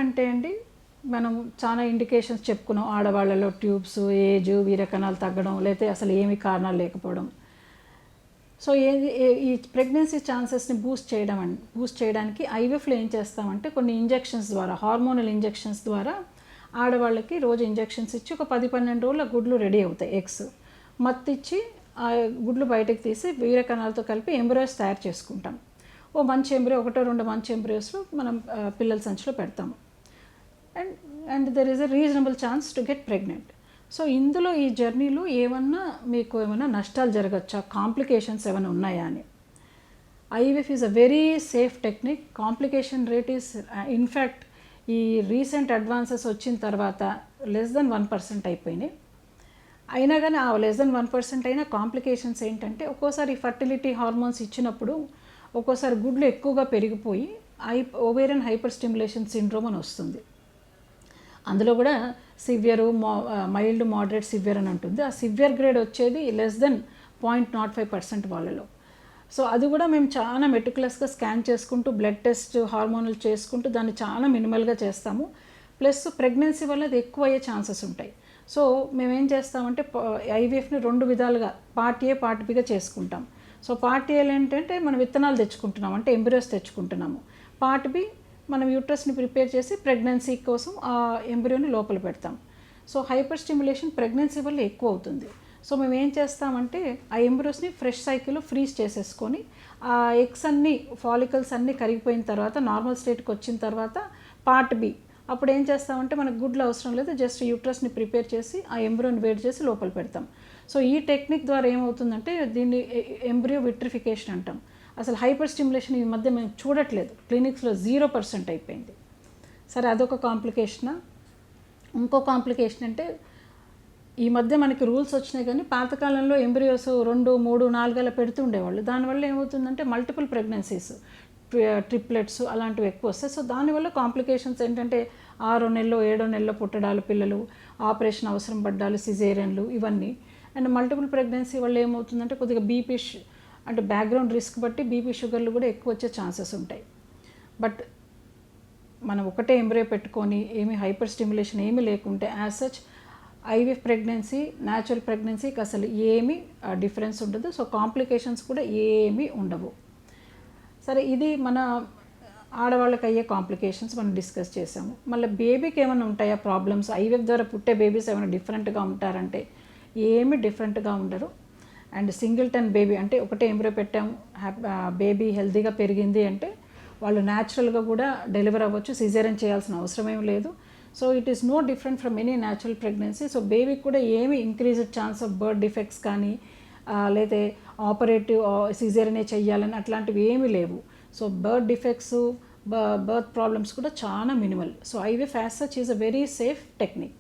అంటే అండి మనం చాలా ఇండికేషన్స్ చెప్పుకున్నాం. ఆడవాళ్ళలో ట్యూబ్స్, ఏజ్, వీర్యకణాలు తగ్గడం, లేకపోతే అసలు ఏమి కారణాలు లేకపోవడం. సో ఈ ప్రెగ్నెన్సీ ఛాన్సెస్ని బూస్ట్ చేయడానికి ఐవీఎఫ్లో ఏం చేస్తామంటే కొన్ని ఇంజెక్షన్స్ ద్వారా, హార్మోనల్ ఇంజెక్షన్స్ ద్వారా ఆడవాళ్ళకి రోజు ఇంజెక్షన్స్ ఇచ్చి ఒక 10-12 రోజుల గుడ్లు రెడీ అవుతాయి. ఎగ్స్ మత్తిచ్చి ఆ గుడ్లు బయటకు తీసి వీర్యకణాలతో కలిపి ఎంబ్రియోస్ తయారు చేసుకుంటాం. ఓ మంచి ఎంబ్రియో, 1-2 మంచి ఎంబ్రియోస్లో మనం పిల్లల సంచిలో పెడతాము. And there is a reasonable chance to get pregnant. So ఇందులో ఈ జర్నీలో మీకు ఏమైనా నష్టాలు జరగచ్చా, కాంప్లికేషన్స్ ఏమైనా ఉన్నాయా అని. IVF is a very safe technique. Complication rate is in fact ఈ రీసెంట్ అడ్వాన్సెస్ వచ్చిన తర్వాత లెస్ దెన్ 1% అయిపోయినాయి. అయినా కానీ ఆ లెస్ దెన్ 1% అయినా కాంప్లికేషన్స్ ఏంటంటే ఒక్కోసారి ఫర్టిలిటీ హార్మోన్స్ ఇచ్చినప్పుడు ఒక్కోసారి గుడ్లు ఎక్కువగా పెరిగిపోయి ఓవేరియన్ హైపర్ స్టిమ్యులేషన్ సిండ్రోమ్ అని వస్తుంది. అందులో కూడా సివియర్, మైల్డ్, మోడరేట్, సివియర్ అని ఉంటుంది. ఆ సివియర్ గ్రేడ్ వచ్చేది లెస్ దెన్ 0.05% వాళ్ళలో. సో అది కూడా మేము చాలా మెటికులస్గా స్కాన్ చేసుకుంటూ, బ్లడ్ టెస్ట్, హార్మోనల్ చేసుకుంటూ దాన్ని చాలా మినిమల్గా చేస్తాము. ప్లస్ ప్రెగ్నెన్సీ వల్ల అది ఎక్కువ అయ్యే ఛాన్సెస్ ఉంటాయి. సో మేమేం చేస్తామంటే ఐవీఎఫ్ని 2 విధాలుగా పార్ట్ ఏ, పార్ట్ బిగా చేసుకుంటాం. సో పార్ట్ ఏలో ఏంటంటే మనం విత్తనాలు తెచ్చుకుంటున్నాం, అంటే ఎంబ్రియోస్ తెచ్చుకుంటున్నాము. పార్ట్ బి మనం యూట్రస్ని ప్రిపేర్ చేసి ప్రెగ్నెన్సీ కోసం ఆ ఎంబ్రియోని లోపల పెడతాం. సో హైపర్ స్టిమ్యులేషన్ ప్రెగ్నెన్సీ వల్ల ఎక్కువ అవుతుంది. సో మేము ఏం చేస్తామంటే ఆ ఎంబ్రియోస్ని ఫ్రెష్ సైకిల్లో ఫ్రీజ్ చేసేసుకొని ఆ ఎగ్స్ అన్నీ, ఫాలికల్స్ అన్నీ కరిగిపోయిన తర్వాత నార్మల్ స్టేట్కి వచ్చిన తర్వాత పార్ట్ బి అప్పుడు ఏం చేస్తామంటే మనకు గుడ్లు అవసరం లేదు, జస్ట్ యూట్రస్ని ప్రిపేర్ చేసి ఆ ఎంబ్రియోని వేడి చేసి లోపల పెడతాం. సో ఈ టెక్నిక్ ద్వారా ఏమవుతుందంటే దీన్ని ఎంబ్రియో విట్రిఫికేషన్ అంటాం. అసలు హైపర్ స్టిమ్యులేషన్ ఈ మధ్య మేము చూడట్లేదు, క్లినిక్స్లో 0% అయిపోయింది. సరే, అదొక కాంప్లికేషనా. ఇంకో కాంప్లికేషన్ అంటే ఈ మధ్య మనకి రూల్స్ వచ్చినాయి, కానీ పాతకాలంలో ఎంబ్రియోస్ 2, 3, 4 అలా పెడుతూ ఉండేవాళ్ళు. దానివల్ల ఏమవుతుందంటే మల్టిపుల్ ప్రెగ్నెన్సీస్, ట్రిప్లెట్స్ అలాంటివి ఎక్కువ వస్తాయి. సో దానివల్ల కాంప్లికేషన్స్ ఏంటంటే 6 నెలలో 7 నెలలో పుట్టడాలు, పిల్లలు ఆపరేషన్ అవసరం పడ్డాలు, సిజేరియన్లు, ఇవన్నీ. అండ్ మల్టిపుల్ ప్రెగ్నెన్సీ వల్ల ఏమవుతుందంటే కొద్దిగా బీపీ, అంటే బ్యాక్గ్రౌండ్ రిస్క్ బట్టి బీపీ, షుగర్లు కూడా ఎక్కువ వచ్చే ఛాన్సెస్ ఉంటాయి. బట్ మనం ఒకటే ఎంబ్రియో పెట్టుకొని ఏమీ హైపర్ స్టిమ్యులేషన్ ఏమీ లేకుంటే as such IVF pregnancy, natural ప్రెగ్నెన్సీకి అసలు ఏమీ డిఫరెన్స్ ఉండదు. సో కాంప్లికేషన్స్ కూడా ఏమీ ఉండవు. సరే, ఇది మన ఆడవాళ్ళకి అయ్యే కాంప్లికేషన్స్ మనం డిస్కస్ చేసాము. మళ్ళీ బేబీకి ఏమైనా ఉంటాయా ప్రాబ్లమ్స్? ఐవీఎఫ్ ద్వారా పుట్టే బేబీస్ ఏమైనా డిఫరెంట్గా ఉంటారంటే ఏమీ డిఫరెంట్గా ఉండరు. అండ్ సింగిల్టన్ బేబీ అంటే ఒకటే ఎంబ్రియో పెట్టాము, బేబీ హెల్తీగా పెరిగింది అంటే వాళ్ళు న్యాచురల్గా కూడా డెలివర్ అవ్వచ్చు, సిజేరియన్ చేయాల్సిన అవసరం ఏం లేదు. So it is no different from any natural pregnancy. So బేబీకి కూడా ఏమి increased chance of birth defects కానీ లేదా ఆపరేటివ్ సిజేరియనే చెయ్యాలని అట్లాంటివి ఏమీ లేవు. So birth defects, birth problems కూడా చాలా minimal. So IVF as such is a very safe technique.